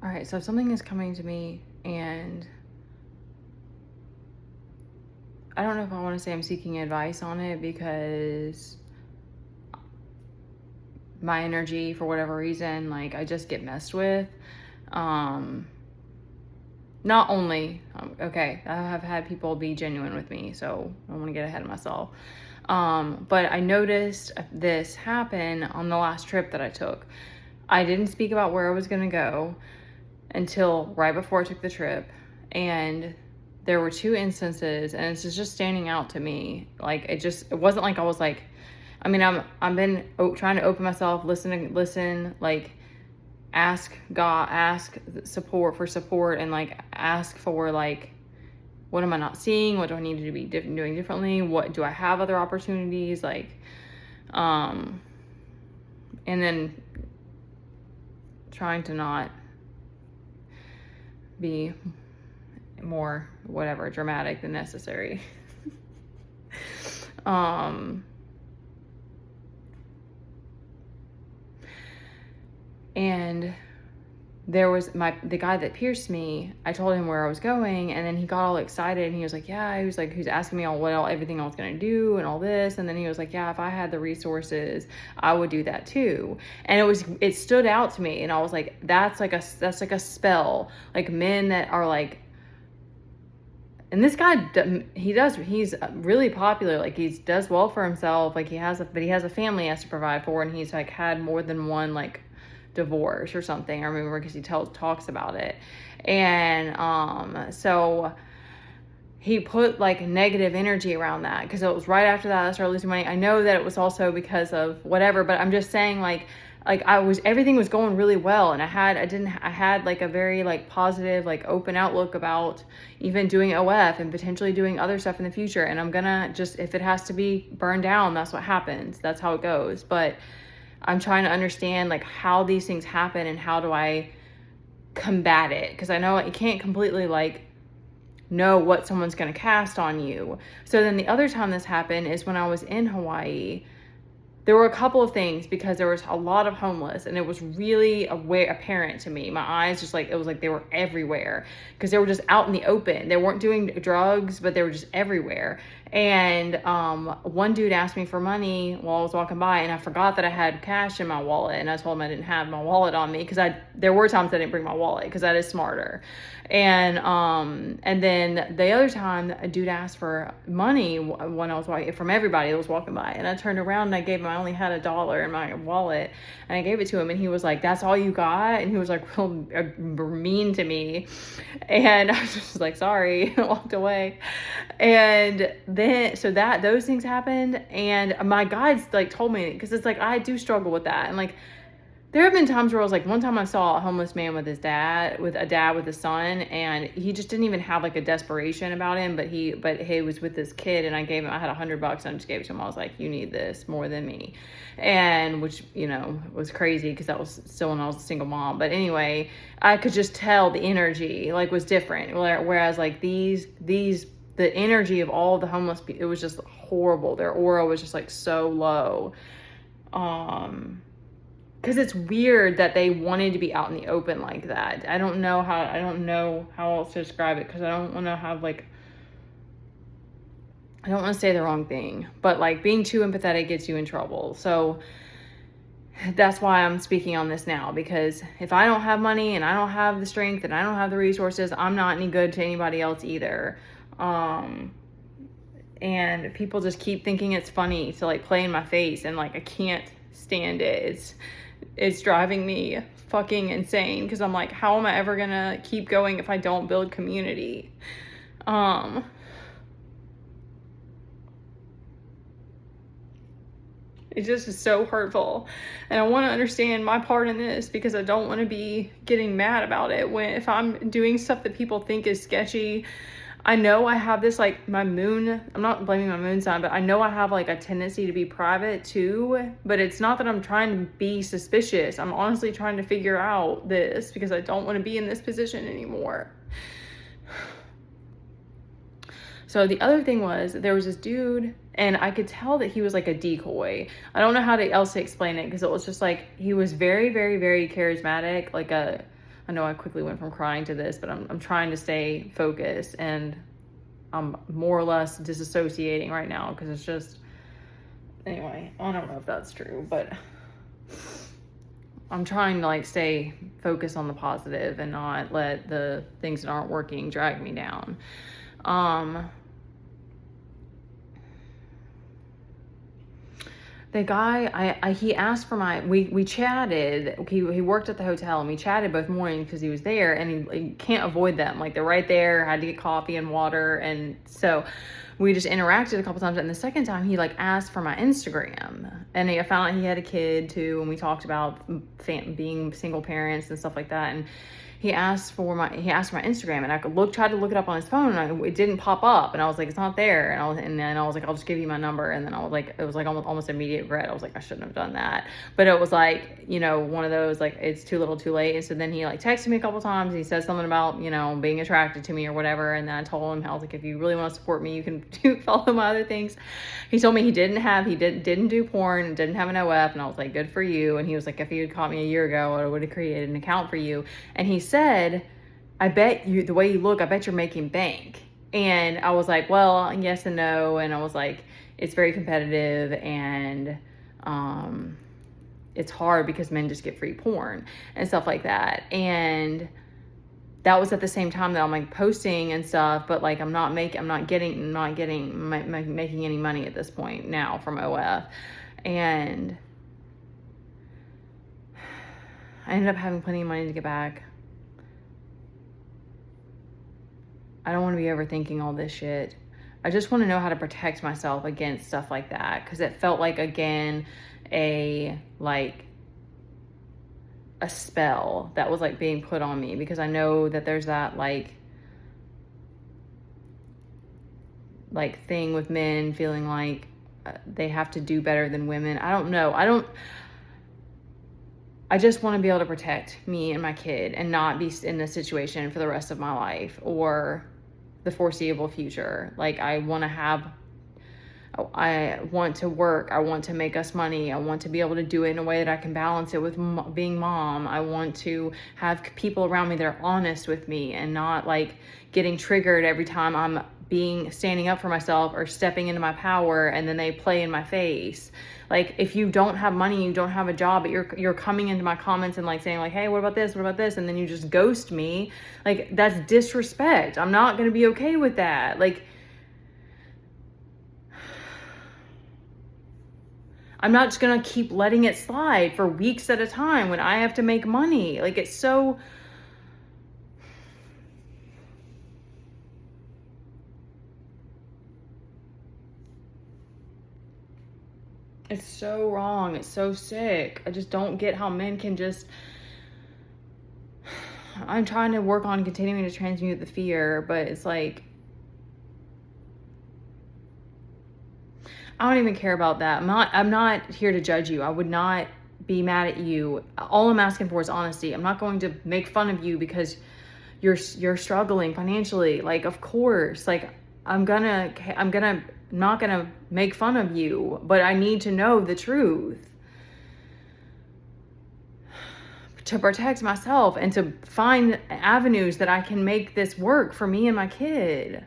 All right, so something is coming to me, and I don't know if I want to say I'm seeking advice on it, because my energy, for whatever reason, like, I just get messed with. Not only, okay, I have had people be genuine with me, so I don't want to get ahead of myself. But I noticed this happen on the last trip that I took. I didn't speak about where I was going to go until right before I took the trip. And there were two instances, and it's just standing out to me. Like, it wasn't like I was like, I mean, I've been trying to open myself, listen, like, ask God, ask support, and like ask for, like, what am I not seeing? What do I need to be doing differently? What do I have other opportunities? Like, and then trying to not be more whatever dramatic than necessary. And there was the guy that pierced me. I told him where I was going, and then he got all excited, and he was like, yeah, he was asking me everything I was going to do and all this. And then he was like, yeah, if I had the resources, I would do that too. And it stood out to me. And I was like, that's like a spell, like men that are like, and this guy, he's really popular. Like, he does well for himself. Like, but he has a family he has to provide for, and he's like had more than one like divorce or something. I remember because he talks about it. And so he put like negative energy around that, because it was right after that I started losing money. I know that it was also because of whatever, but I'm just saying, like everything was going really well, and I had like a very like positive, like open outlook about even doing OF and potentially doing other stuff in the future. And I'm gonna just, if it has to be burned down, that's what happens. That's how it goes. But I'm trying to understand like how these things happen and how do I combat it, because I know you can't completely like know what someone's going to cast on you. So then the other time this happened is when I was in Hawaii. There were a couple of things, because there was a lot of homeless, and it was really apparent to me. My eyes just like, it was like they were everywhere, because they were just out in the open. They weren't doing drugs, but they were just everywhere. And one dude asked me for money while I was walking by, and I forgot that I had cash in my wallet, and I told him I didn't have my wallet on me, because there were times I didn't bring my wallet, because that is smarter. And then the other time, a dude asked for money when I was walking, from everybody that was walking by, and I turned around and I gave him, I only had $1 in my wallet, and I gave it to him, and he was like, "That's all you got?" And he was like real mean to me, and I was just like, "Sorry," and walked away. And then so those things happened, and my guides like told me, because it's like I do struggle with that. And like, there have been times where I was like, one time I saw a homeless man with a dad with his son, and he just didn't even have like a desperation about him, but he was with this kid, and I had $100 and I just gave it to him. I was like, "You need this more than me," and which, was crazy, because that was still when I was a single mom. But anyway, I could just tell the energy like was different. Whereas like the energy of all the homeless people, it was just horrible. Their aura was just like so low. Because it's weird that they wanted to be out in the open like that. I don't know how else to describe it, because I don't want to say the wrong thing, but like being too empathetic gets you in trouble. So that's why I'm speaking on this now, because if I don't have money and I don't have the strength and I don't have the resources, I'm not any good to anybody else either. And people just keep thinking it's funny to like play in my face, and like I can't stand it. It's driving me fucking insane, because I'm like, how am I ever gonna keep going if I don't build community? It just is so hurtful, and I want to understand my part in this, because I don't want to be getting mad about it if I'm doing stuff that people think is sketchy. I know I have this, like, my moon, I'm not blaming my moon sign, but I know I have like a tendency to be private too. But it's not that I'm trying to be suspicious. I'm honestly trying to figure out this, because I don't want to be in this position anymore. So the other thing was, there was this dude, and I could tell that he was like a decoy. I don't know how else to explain it, because it was just like, he was very, very, very charismatic, like I know I quickly went from crying to this, but I'm trying to stay focused, and I'm more or less disassociating right now because it's just, anyway, I don't know if that's true, but I'm trying to like stay focused on the positive and not let the things that aren't working drag me down. The guy, he asked for we chatted. He worked at the hotel, and we chatted both mornings because he was there, and he can't avoid them. Like, they're right there. I had to get coffee and water, and so we just interacted a couple times. And the second time, he like asked for my Instagram, and I found out he had a kid too, and we talked about being single parents and stuff like that. And he asked for my Instagram, and I tried to look it up on his phone, and it didn't pop up, and I was like, it's not there. And then I was like, I'll just give you my number. And then I was like, it was like almost immediate regret. I was like, I shouldn't have done that. But it was like, you know, one of those, like, it's too little too late. And so then he like texted me a couple times. He said something about, you know, being attracted to me or whatever. And then I told him, I was like, if you really want to support me, you can follow my other things. He told me he didn't do porn and didn't have an OF. And I was like, good for you. And he was like, if you had caught me a year ago, I would have created an account for you. And he said, I bet you, the way you look, I bet you're making bank. And I was like, well, yes and no. And I was like, it's very competitive, and it's hard because men just get free porn and stuff like that. And that was at the same time that I'm like posting and stuff, but like I'm not making any money at this point now from OF. And I ended up having plenty of money to get back. I don't want to be overthinking all this shit. I just want to know how to protect myself against stuff like that, because it felt like, again, a spell that was like being put on me, because I know that there's that like thing with men feeling like they have to do better than women. I don't know. I just want to be able to protect me and my kid and not be in this situation for the rest of my life or the foreseeable future. Like, I want to work. I want to make us money. I want to be able to do it in a way that I can balance it with being mom. I want to have people around me that are honest with me and not like getting triggered every time I'm standing up for myself or stepping into my power, and then they play in my face. Like, if you don't have money, you don't have a job, but you're coming into my comments and like saying like, hey, what about this? What about this? And then you just ghost me. Like, that's disrespect. I'm not going to be okay with that. Like, I'm not just going to keep letting it slide for weeks at a time when I have to make money. Like, it's so... It's so wrong. It's so sick. I just don't get how men can just... I'm trying to work on continuing to transmute the fear, but it's like... I don't even care about that. I'm not here to judge you. I would not be mad at you. All I'm asking for is honesty. I'm not going to make fun of you because you're struggling financially. Like, of course, like I'm not gonna make fun of you, but I need to know the truth to protect myself and to find avenues that I can make this work for me and my kid.